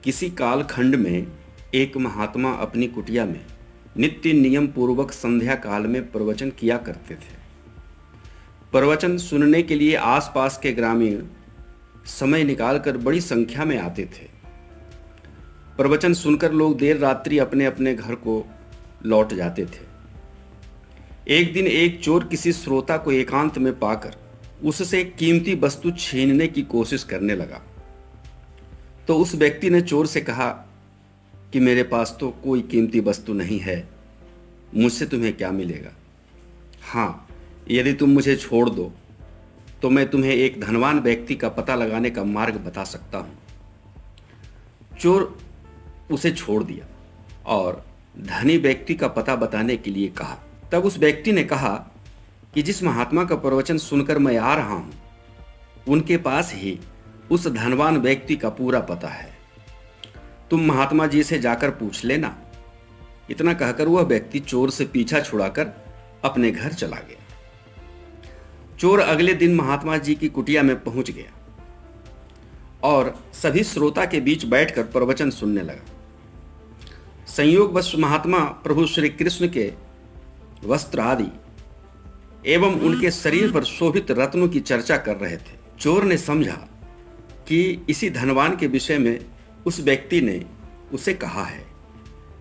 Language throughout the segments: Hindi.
किसी कालखंड में एक महात्मा अपनी कुटिया में नित्य नियम पूर्वक संध्या काल में प्रवचन किया करते थे। प्रवचन सुनने के लिए आसपास के ग्रामीण समय निकालकर बड़ी संख्या में आते थे। प्रवचन सुनकर लोग देर रात्रि अपने अपने घर को लौट जाते थे। एक दिन एक चोर किसी श्रोता को एकांत में पाकर उससे एक कीमती वस्तु छीनने की कोशिश करने लगा। तो उस व्यक्ति ने चोर से कहा कि मेरे पास तो कोई कीमती वस्तु नहीं है, मुझसे तुम्हें क्या मिलेगा? हाँ, यदि तुम मुझे छोड़ दो तो मैं तुम्हें एक धनवान व्यक्ति का पता लगाने का मार्ग बता सकता हूँ। चोर उसे छोड़ दिया और धनी व्यक्ति का पता बताने के लिए कहा। तब उस व्यक्ति ने कहा कि जिस महात्मा का प्रवचन सुनकर मैं आ रहा हूँ, उनके पास ही उस धनवान व्यक्ति का पूरा पता है। तुम महात्मा जी से जाकर पूछ लेना। इतना कहकर वह व्यक्ति चोर से पीछा छुड़ाकर अपने घर चला गया। चोर अगले दिन महात्मा जी की कुटिया में पहुंच गया और सभी श्रोता के बीच बैठकर प्रवचन सुनने लगा। संयोगवश महात्मा प्रभु श्री कृष्ण के वस्त्र आदि एवं उनके शरीर पर शोभित रत्नों की चर्चा कर रहे थे। चोर ने समझा कि इसी धनवान के विषय में उस व्यक्ति ने उसे कहा है।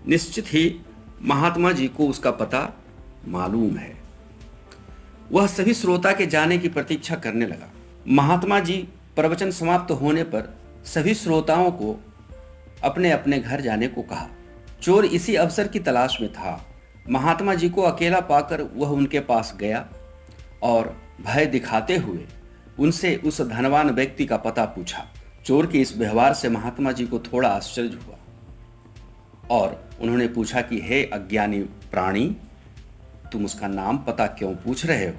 निश्चित ही महात्मा जी को उसका पता मालूम है। वह सभी श्रोता के जाने की प्रतीक्षा करने लगा। महात्मा जी प्रवचन समाप्त होने पर सभी श्रोताओं को अपने अपने घर जाने को कहा। चोर इसी अवसर की तलाश में था। महात्मा जी को अकेला पाकर वह उनके पास गया और भय दिखाते हुए उनसे उस धनवान व्यक्ति का पता पूछा। चोर के इस व्यवहार से महात्मा जी को थोड़ा आश्चर्य हुआ और उन्होंने पूछा कि हे अज्ञानी प्राणी, तुम उसका नाम पता क्यों पूछ रहे हो?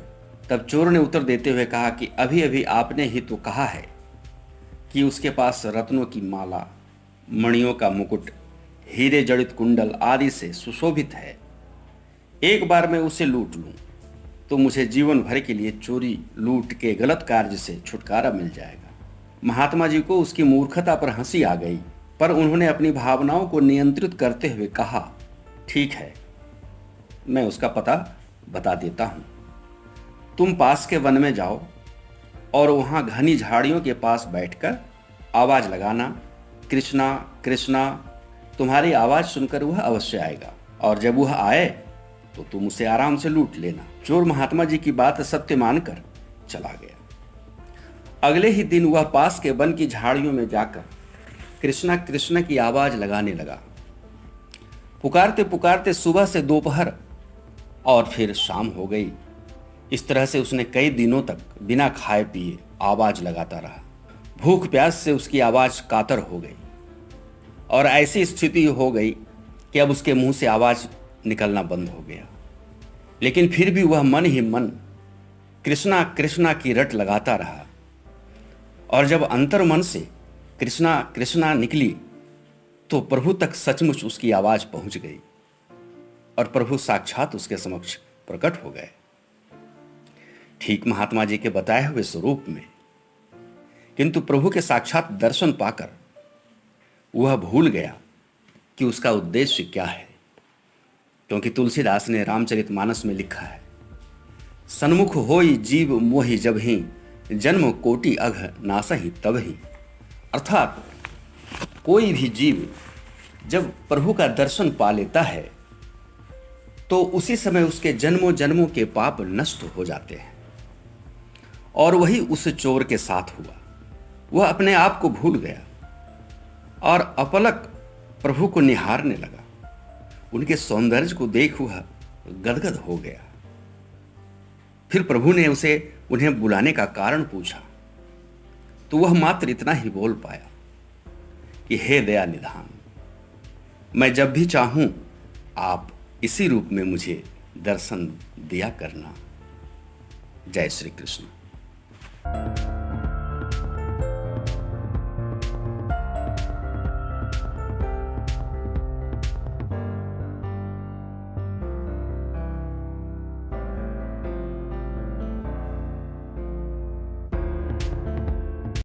तब चोर ने उत्तर देते हुए कहा कि अभी अभी आपने ही तो कहा है कि उसके पास रत्नों की माला, मणियों का मुकुट, हीरे जड़ित कुंडल आदि से सुशोभित है। एक बार मैं उसे लूट लूं तो मुझे जीवन भर के लिए चोरी लूट के गलत कार्य से छुटकारा मिल जाएगा। महात्मा जी को उसकी मूर्खता पर हंसी आ गई, पर उन्होंने अपनी भावनाओं को नियंत्रित करते हुए कहा, ठीक है, मैं उसका पता बता देता हूँ। तुम पास के वन में जाओ और वहाँ घनी झाड़ियों के पास बैठकर आवाज़ लगाना, कृष्णा कृष्णा। तुम्हारी आवाज़ सुनकर वह अवश्य आएगा और जब वह आए तो तुम उसे आराम से लूट लेना। चोर महात्मा जी की बात सत्य मानकर चला गया। अगले ही दिन वह पास के वन की झाड़ियों में जाकर कृष्णा कृष्णा की आवाज लगाने लगा। पुकारते पुकारते सुबह से दोपहर और फिर शाम हो गई। इस तरह से उसने कई दिनों तक बिना खाए पिए आवाज लगाता रहा। भूख प्यास से उसकी आवाज कातर हो गई और ऐसी स्थिति हो गई कि अब उसके मुंह से आवाज निकलना बंद हो गया। लेकिन फिर भी वह मन ही मन कृष्णा कृष्णा की रट लगाता रहा और जब अंतर मन से कृष्णा कृष्णा निकली तो प्रभु तक सचमुच उसकी आवाज पहुंच गई और प्रभु साक्षात उसके समक्ष प्रकट हो गए, ठीक महात्मा जी के बताए हुए स्वरूप में। किंतु प्रभु के साक्षात दर्शन पाकर वह भूल गया कि उसका उद्देश्य क्या है, क्योंकि तुलसीदास ने रामचरितमानस में लिखा है, सन्मुख होई जीव मोहि जब ही, जन्म कोटि अघ नासहि तब ही। अर्थात कोई भी जीव जब प्रभु का दर्शन पा लेता है तो उसी समय उसके जन्मों जन्मों के पाप नष्ट हो जाते हैं। और वही उस चोर के साथ हुआ। वह अपने आप को भूल गया और अपलक प्रभु को निहारने लगा। उनके सौंदर्य को देख वह गदगद हो गया। फिर प्रभु ने उन्हें बुलाने का कारण पूछा तो वह मात्र इतना ही बोल पाया कि हे दया निधान, मैं जब भी चाहूं आप इसी रूप में मुझे दर्शन दिया करना। जय श्री कृष्ण।